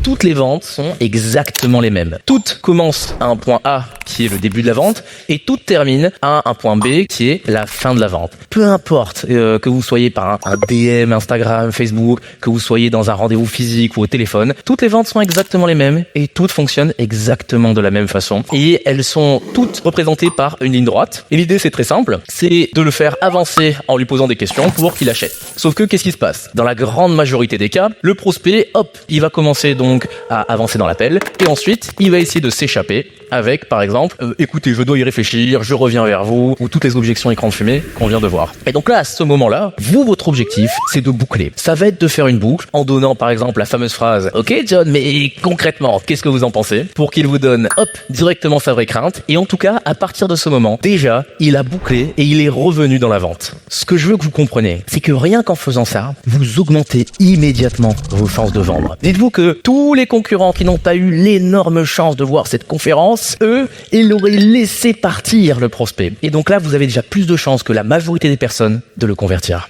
toutes les ventes sont exactement les mêmes. Toutes commencent à un point A qui est le début de la vente et toutes terminent à un point B qui est la fin de la vente. Peu importe que vous soyez par un DM, Instagram, Facebook, que vous soyez dans un rendez-vous physique ou au téléphone, toutes les ventes sont exactement les mêmes et toutes fonctionnent exactement de la même façon. Et elles sont toutes représentées par une ligne droite. Et l'idée c'est très simple, c'est de le faire avancer en lui posant des questions pour qu'il achète. Sauf que qu'est-ce qui se passe? Dans la grande majorité des cas, le prospect, hop, il va commencer donc à avancer dans l'appel et ensuite il va essayer de s'échapper avec par exemple écoutez, je dois y réfléchir, je reviens vers vous, ou toutes les objections écran de fumée qu'on vient de voir. Et donc là, à ce moment-là, votre objectif, c'est de boucler. Ça va être de faire une boucle en donnant par exemple la fameuse phrase OK John, mais concrètement, qu'est-ce que vous en pensez? Pour qu'il vous donne, hop, directement sa vraie crainte. Et en tout cas, à partir de ce moment, déjà, il a bouclé et il est revenu dans la vente. Ce que je veux que vous compreniez, c'est que rien qu'en faisant ça, vous augmentez immédiatement vos chances de vendre. Dites-vous que tous les concurrents qui n'ont pas eu l'énorme chance de voir cette conférence, eux, ils l'auraient laissé partir le prospect. Et donc là, vous avez déjà plus de chances que la majorité des personnes de le convertir.